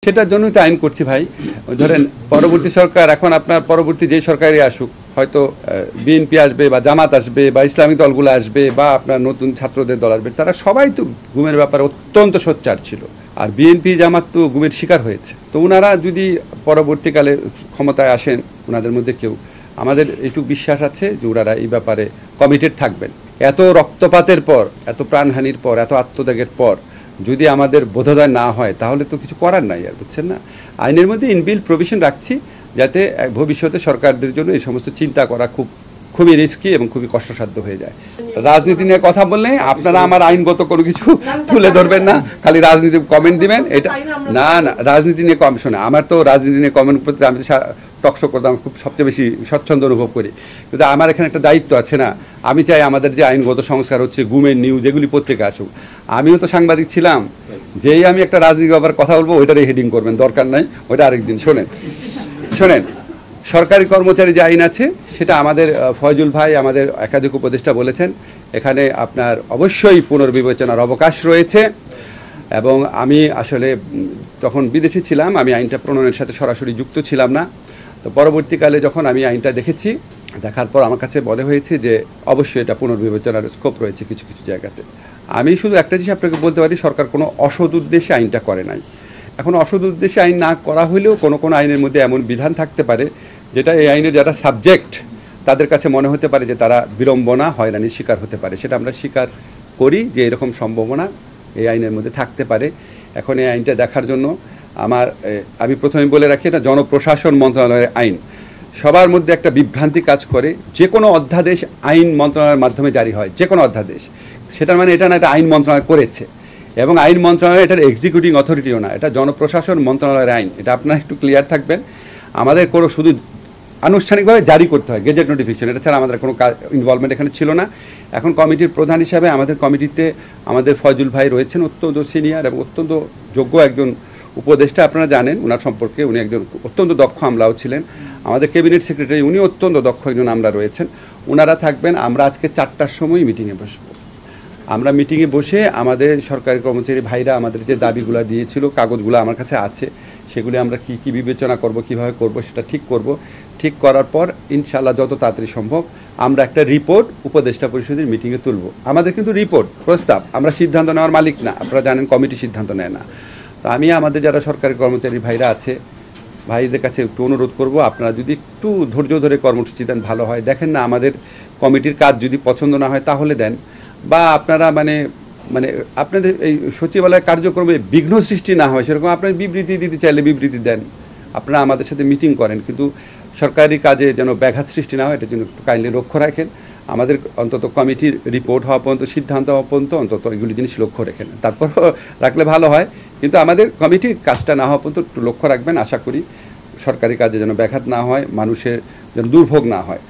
সেটার জন্যই তো আইন করছি ভাই। ধরেন পরবর্তী সরকার, এখন আপনার পরবর্তী যে সরকারই আসুক, হয়তো বিএনপি আসবে বা জামাত আসবে বা ইসলামিক দলগুলো আসবে বা আপনার নতুন ছাত্রদের দল আসবে, তারা সবাই তো গুমের ব্যাপারে অত্যন্ত সোচ্চার ছিল। আর বিএনপি জামাত তো গুমের শিকার হয়েছে। তো ওনারা যদি পরবর্তীকালে ক্ষমতায় আসেন, ওনাদের মধ্যে কেউ, আমাদের এইটুকু বিশ্বাস আছে যে ওনারা এই ব্যাপারে কমিটেড থাকবেন। এত রক্তপাতের পর, এত প্রাণহানির পর, এত আত্মত্যাগের পর যদি আমাদের বোধোদয় না হয়, তাহলে তো কিছু করার নাই আর, বুঝছেন না? আইনের মধ্যে ইনবিল্ট প্রভিশন রাখছি, যাতে ভবিষ্যতে সরকারদের জন্য এই সমস্ত চিন্তা করা খুবই রিস্কি এবং খুবই কষ্টসাধ্য হয়ে যায়। রাজনীতি নিয়ে কথা বললে আপনারা আমার আইনগত কোনো কিছু তুলে ধরবেন না, খালি রাজনীতি কমেন্ট দিবেন। এটা না, রাজনীতি নিয়ে কম শোনে, আমার তো রাজনীতি নিয়ে কমেন্ট করতে, আমি টকশো করতে আমি খুব সবচেয়ে বেশি স্বচ্ছন্দ অনুভব করি। কিন্তু আমার এখানে একটা দায়িত্ব আছে না, আমি চাই আমাদের যে আইনগত সংস্কার হচ্ছে, গুমের নিউজ, এগুলি পত্রিকা আসুক। আমিও তো সাংবাদিক ছিলাম, যেই আমি একটা রাজনীতি ব্যাপারে কথা বলবো ওইটারই হেডিং করবেন, দরকার নাই ওইটা আরেকদিন। শোনেন, সরকারি কর্মচারী যে আইন আছে সেটা আমাদের ফয়জুল ভাই, আমাদের একাধিক উপদেষ্টা বলেছেন, এখানে আপনার অবশ্যই পুনর্বিবেচনার অবকাশ রয়েছে। এবং আমি আসলে তখন বিদেশে ছিলাম, আমি আইনটা প্রণয়নের সাথে সরাসরি যুক্ত ছিলাম না। তো পরবর্তীকালে যখন আমি আইনটা দেখেছি, দেখার পর আমার কাছে মনে হয়েছে যে অবশ্যই এটা পুনর্বিবেচনার স্কোপ রয়েছে কিছু কিছু জায়গাতে। আমি শুধু একটা জিনিস আপনাকে বলতে পারি, সরকার কোনো অসৎ উদ্দেশ্যে আইনটা করে নাই। এখন অসৎ উদ্দেশ্যে আইন না করা হলেও কোনো আইনের মধ্যে এমন বিধান থাকতে পারে যেটা এই আইনের যারা সাবজেক্ট তাদের কাছে মনে হতে পারে যে তারা বিড়ম্বনা, হয়রানির শিকার হতে পারে। সেটা আমরা স্বীকার করি যে এরকম সম্ভাবনা এই আইনের মধ্যে থাকতে পারে। এখন এই আইনটা দেখার জন্য আমি প্রথমে বলে রাখি, এটা জনপ্রশাসন মন্ত্রণালয়ের আইন। সবার মধ্যে একটা বিভ্রান্তি কাজ করে, যে কোনো অধ্যাদেশ আইন মন্ত্রণালয়ের মাধ্যমে জারি হয়, যে কোনো অধ্যাদেশ। সেটার মানে এটা না এটা আইন মন্ত্রণালয় করেছে, এবং আইন মন্ত্রণালয় এটার এক্সিকিউটিং অথরিটিও না, এটা জনপ্রশাসন মন্ত্রণালয়ের আইন। এটা আপনারা একটু ক্লিয়ার থাকবেন। আমাদের কোনো শুধু আনুষ্ঠানিকভাবে জারি করতে হয় গেজেট নোটিফিকেশন, এটা ছাড়া আমাদের কোনো ইনভলভমেন্ট এখানে ছিল না। এখন কমিটির প্রধান হিসাবে আমাদের কমিটিতে আমাদের ফয়জুল ভাই রয়েছেন, অত্যন্ত সিনিয়র এবং অত্যন্ত যোগ্য একজন উপদেষ্টা। আপনারা জানেন ওনার সম্পর্কে, উনি একজন অত্যন্ত দক্ষ আমলাও ছিলেন। আমাদের ক্যাবিনেট সেক্রেটারি, উনি অত্যন্ত দক্ষ একজন আমলা রয়েছেন, ওনারা থাকবেন। আমরা আজকে 4টার সময় মিটিংয়ে বসবো। আমরা মিটিংয়ে বসে আমাদের সরকারি কর্মচারী ভাইরা আমাদের যে দাবিগুলো দিয়েছিল, কাগজগুলো আমার কাছে আছে, সেগুলি আমরা কি বিবেচনা করব, কিভাবে করব সেটা ঠিক করব। ঠিক করার পর ইনশাআল্লাহ যত তাড়াতাড়ি সম্ভব আমরা একটা রিপোর্ট উপদেষ্টা পরিষদের মিটিংয়ে তুলব। আমাদের কিন্তু রিপোর্ট, প্রস্তাব, আমরা সিদ্ধান্ত নেওয়ার মালিক না। আপনারা জানেন কমিটি সিদ্ধান্ত নেয় না। তো আমি আমাদের যারা সরকারি কর্মচারী ভাইরা আছে, ভাইদের কাছে একটু অনুরোধ করব, আপনারা যদি একটু ধৈর্য ধরে কর্মসূচি দেন ভালো হয়। দেখেন না, আমাদের কমিটির কাজ যদি পছন্দ না হয় তাহলে দেন, বা আপনারা মানে আপনাদের এই সচিবালয় কার্যক্রমে বিঘ্ন সৃষ্টি না হয় সেরকম আপনার বিবৃতি দিতে চাইলে বিবৃতি দেন, আপনারা আমাদের সাথে মিটিং করেন, কিন্তু সরকারি কাজে যেন ব্যাঘাত সৃষ্টি না হয় এটার জন্য একটু কাইন্ডলি লক্ষ্য রাখেন। আমাদের অন্তত কমিটির রিপোর্ট হওয়া পর্যন্ত, সিদ্ধান্ত হওয়া পর্যন্ত অন্তত এগুলি জিনিস লক্ষ্য রাখেন, তারপর রাখলে ভালো হয়। কিন্তু আমাদের কমিটির কাজটা না হওয়া পর্যন্ত একটু লক্ষ্য রাখবেন। আশা করি সরকারি কাজে যেন ব্যাঘাত না হয়, মানুষের যেন দুর্ভোগ না হয়।